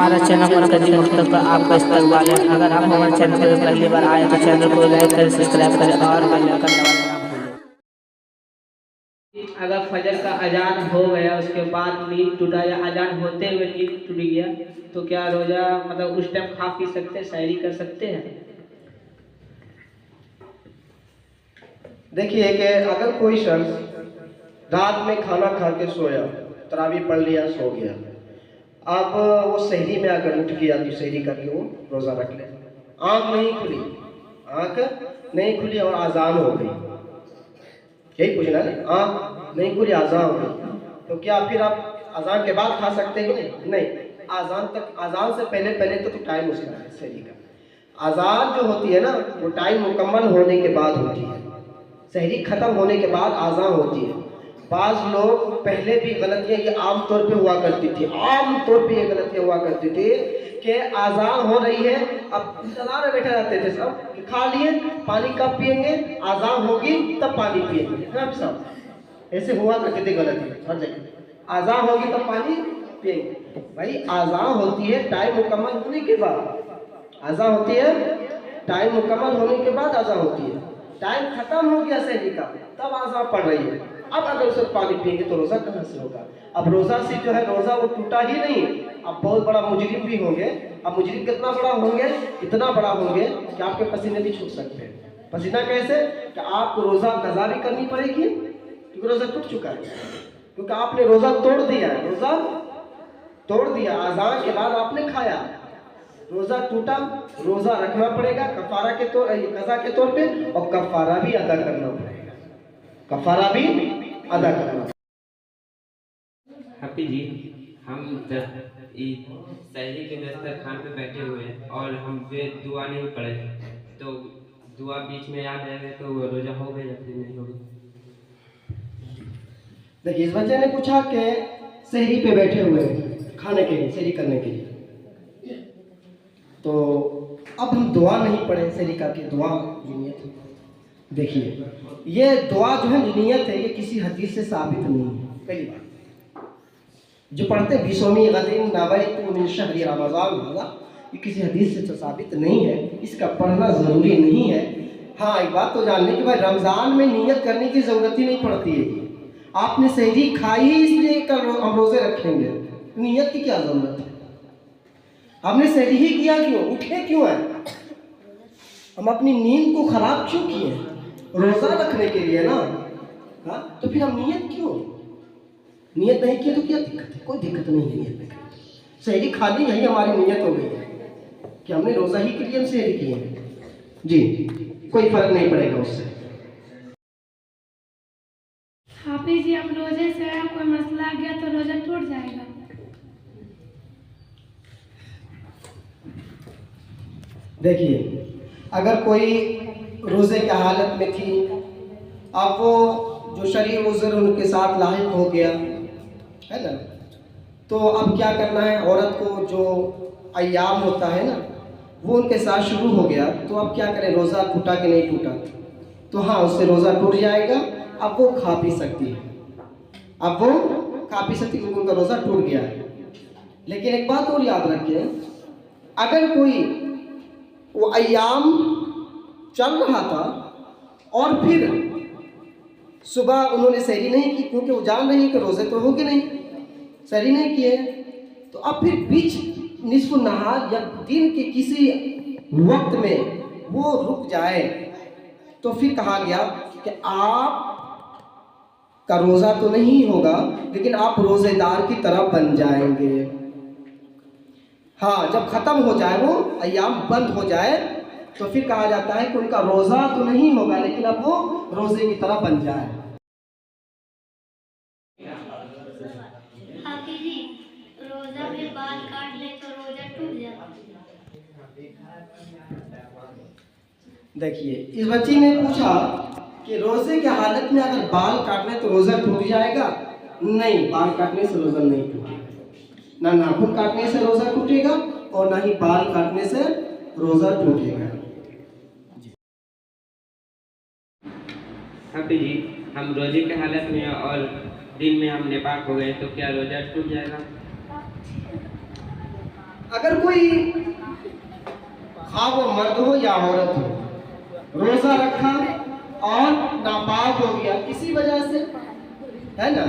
हमारा चैनल मरकजी मकतब पर आपका इस्तकबाल है। अगर आप हमारे चैनल पर पहली बार आए तो चैनल को लाइक करें, सब्सक्राइब करें और बेल आइकन दबाना ना भूलें। अगर फजर का अजान हो गया उसके बाद नींद टूटा या अजान होते हुए नींद टूट गया तो क्या रोजा मतलब उस टाइम खा पी सकते हैं, सहरी कर सकते हैं? देखिए कि अगर कोई शख्स रात में खाना खा के सोया, तरावी पढ़ लिया, सो गया, अब वो सहरी में अगर उठ गया तो सहरी करके वो रोज़ा रख ले। आँख नहीं खुली, आँख नहीं खुली और आज़ान हो गई, यही पूछना है, आँख नहीं खुली आज़ान हो गई, तो क्या फिर आप अजान के बाद खा सकते हैं? नहीं, आज़ान तक, आज़ान से पहले पहले तो टाइम उसका है सहरी का। आज़ान जो होती है ना वो टाइम मुकम्मल होने के बाद होती है, सहरी ख़त्म होने के बाद आज़ान होती है। बाज़ लोग पहले भी गलतियाँ ये आम तौर पे हुआ करती थी, आम तौर पे ये गलतियाँ हुआ करती थी कि आज़ान हो रही है, अब इंतज़ार में बैठे रहते थे सब कि खा लिए, पानी कब पिएंगे, आज़ान होगी तब पानी पिएंगे, है सब ऐसे हुआ करती थी गलती हर जगह। आज़ान होगी तब पानी पिएंगे, भाई आज़ान होती है टाइम मुकम्मल होने के बाद। आज़ान होती है टाइम मुकम्मल होने के बाद आज़ान होती है। टाइम खत्म हो गया सहरी का तब आज़ान पड़ रही है, अब अगर उसे पानी पिएंगे तो रोज़ा कहाँ से होगा? अब रोज़ा से जो है रोज़ा वो टूटा ही नहीं, अब बहुत बड़ा मुजरिम भी होंगे। अब मुजरिम कितना बड़ा होंगे? इतना बड़ा होंगे कि आपके पसीने भी छूट सकते हैं। पसीना कैसे? कि आपको रोज़ा कज़ा भी करनी पड़ेगी क्योंकि रोज़ा टूट चुका है, क्योंकि आपने रोज़ा तोड़ दिया, रोज़ा तोड़ दिया, आज़ान के बाद आपने खाया, रोज़ा टूटा, रोज़ा रखना पड़ेगा कफ़ारा के तौर, कज़ा के तौर पे, और कफ़ारा भी अदा करना पड़ेगा, कफ़ारा भी अदा करना। हाफिज जी, हम सहरी के दस्तरखान पे बैठे हुए हैं और हम वे दुआ नहीं पढ़े, तो दुआ बीच में याद आएगा तो रोज़ा हो गया या फिर नहीं होगा? देखिए, इस बच्चे ने पूछा कि सहरी पे बैठे हुए हैं खाने के लिए, सहरी करने के लिए, तो अब हम दुआ नहीं पढ़े सहरी का कि दुआ की नियत है। देखिए, ये दुआ जो है नियत है, ये किसी हदीस से साबित नहीं है। पहली बात जो पढ़ते बिसोमी गदिन नवैतु मिन शहरी रमज़ान वाला, ये किसी हदीस से तो साबित नहीं है, इसका पढ़ना ज़रूरी नहीं है। हाँ, एक बात तो जानने कि भाई रमज़ान में नियत करने की ज़रूरत ही नहीं पड़ती है। आपने सहरी खाई ही इसलिए कल हम रोज़े रखेंगे, नियत की क्या ज़रूरत है? हमने सहरी ही किया क्यों, उठे क्यों है? हम अपनी नींद को ख़राब क्यों किए? रोज़ा रखने के लिए ना। हाँ, तो फिर हम नियत क्यों? नियत नहीं किया तो क्या दिक्कत है? कोई दिक्कत नहीं है नियत में। सहरी खाली यही हमारी नियत हो गई है कि हमने रोज़ा ही के लिए हम सहरी किए हैं जी, कोई फर्क नहीं पड़ेगा उससे। हाफिज जी, अब रोजे से कोई मसला आ गया तो रोजा टूट जाएगा? देखिए, अगर कोई रोज़े की हालत में थी, अब वो जो शरई उज़्र उनके साथ लाहिक हो गया है ना, तो अब क्या करना है? औरत को जो अय्याम होता है ना वो उनके साथ शुरू हो गया, तो अब क्या करें? रोज़ा टूटा कि नहीं टूटा? तो हाँ, उससे रोज़ा टूट जाएगा। अब वो खा पी सकती है, अब वो खा पी सकती है क्योंकि उनका रोज़ा टूट गया है। लेकिन एक बात और याद रखें, अगर कोई वो अय्याम चल रहा था और फिर सुबह उन्होंने सहरी नहीं की, क्योंकि वो जान रही है कि रोज़े तो होगी नहीं, सहरी नहीं किए, तो अब फिर बीच निस्फ़ नहार या दिन के किसी वक्त में वो रुक जाए, तो फिर कहा गया कि आप का रोज़ा तो नहीं होगा लेकिन आप रोज़ेदार की तरह बन जाएंगे। हाँ, जब ख़त्म हो जाए, वो अय्याम बंद हो जाए, तो फिर कहा जाता है कि उनका रोज़ा तो नहीं होगा लेकिन अब वो रोज़े की तरह बन जाए। हाफिज जी, रोज़ा में बाल काट ले तो रोज़ा टूट जाता है? देखिए, इस बच्ची ने पूछा कि रोज़े की हालत में अगर बाल काटने तो रोज़ा टूट जाएगा? नहीं, बाल काटने से रोज़ा नहीं टूटेगा, ना नाखून काटने से रोज़ा टूटेगा और ना ही बाल काटने से रोज़ा टूटेगा। हाफिज जी, हम रोजे के हालत में और दिन में हम नेपाक हो गए तो क्या रोजा टूट जाएगा? अगर कोई खा वो मर्द हो या औरत हो, रोजा रखा और नापाक हो गया किसी वजह से, है ना,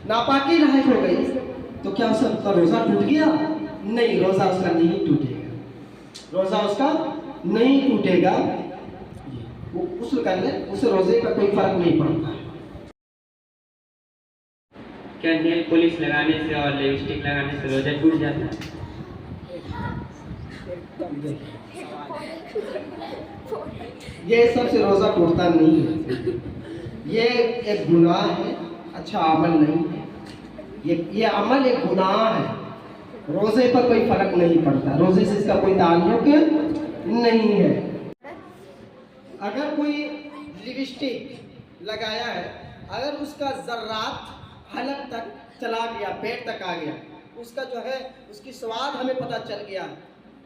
नापाकी लायक हो गई, तो क्या उसका रोजा टूट गया? नहीं, रोजा उसका नहीं टूटेगा, रोजा उसका नहीं टूटेगा। वो गुस्ल कर ले, उसे रोजे का कोई फर्क नहीं पड़ता। क्या नेल पॉलिश लगाने से और लिपस्टिक लगाने से रोजा टूट जाता है? ये सबसे रोजा टूटता नहीं है, ये एक गुनाह है, अच्छा अमल नहीं है। ये अमल एक गुनाह है, रोजे पर कोई फर्क नहीं पड़ता, रोजे से इसका कोई ताल्लुक नहीं है। अगर कोई लिपस्टिक लगाया है, अगर उसका जर्रात हलक तक चला गया, पेट तक आ गया, उसका जो है उसकी स्वाद हमें पता चल गया,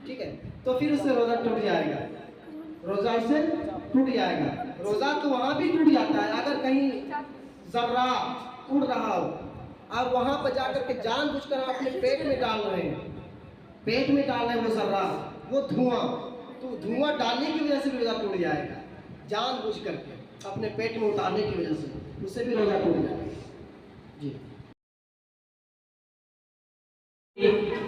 ठीक है, तो फिर उससे रोजा टूट जाएगा, रोजा उससे टूट जाएगा। रोजा तो वहाँ भी टूट जाता है अगर कहीं जर्रा उड़ रहा हो और वहाँ पर जाकर के जानबूझकर आप अपने पेट में डाल रहे हैं, पेट में डाल रहे हैं वो जर्रा, वो धुआं, तो धुआं डालने की वजह से भी रोजा टूट जाएगा, जानबूझ करके अपने पेट में उतारने की वजह से, उससे भी रोजा टूट जाएगा। जी,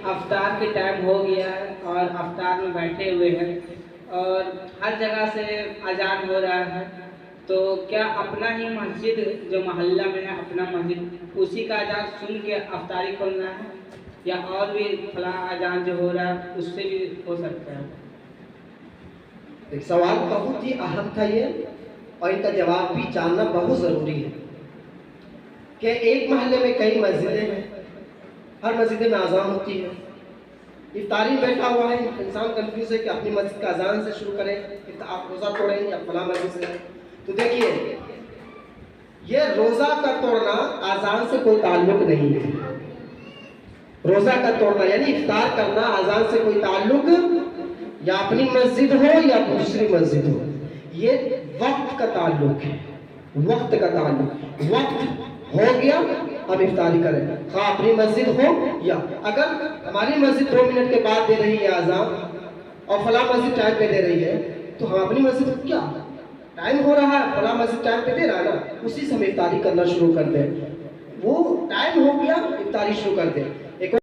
अफ्तार के टाइम हो गया है और अफ्तार में बैठे हुए हैं और हर जगह से अजान हो रहा है, तो क्या अपना ही मस्जिद जो मोहल्ला में है, अपना मस्जिद, उसी का अजान सुन के अफ्तारी खोलना है या और भी फला अजान जो हो रहा है उससे भी हो सकता है? एक सवाल बहुत ही अहम था ये, और इनका जवाब भी जानना बहुत ज़रूरी है कि एक मोहल्ले में कई मस्जिदें हैं, हर मस्जिद में अजान होती है, इफ्तारी में बैठा हुआ है, इंसान कंफ्यूज है कि अपनी मस्जिद का अजान से शुरू करें, आप रोज़ा तोड़ें या फला मस्जिद से। तो देखिए, ये रोज़ा का तोड़ना अजान से कोई ताल्लुक नहीं है। रोज़ा का तोड़ना यानी इफ्तार करना अजान से कोई ताल्लुक, या अपनी मस्जिद हो या दूसरी मस्जिद हो, ये वक्त का ताल्लुक है, वक्त का ताल्लुक। वक्त हो गया हम इफ्तारी करें, हाँ अपनी मस्जिद हो, या अगर हमारी मस्जिद 2 मिनट के बाद दे रही है अजान और फला मस्जिद टाइम पे दे रही है, तो हम अपनी मस्जिद क्या टाइम हो रहा है, फला मस्जिद टाइम पे दे रहा है ना, उसी से हम इफ्तारी करना शुरू कर दें। वो टाइम हो गया, इफ्तारी शुरू कर दें।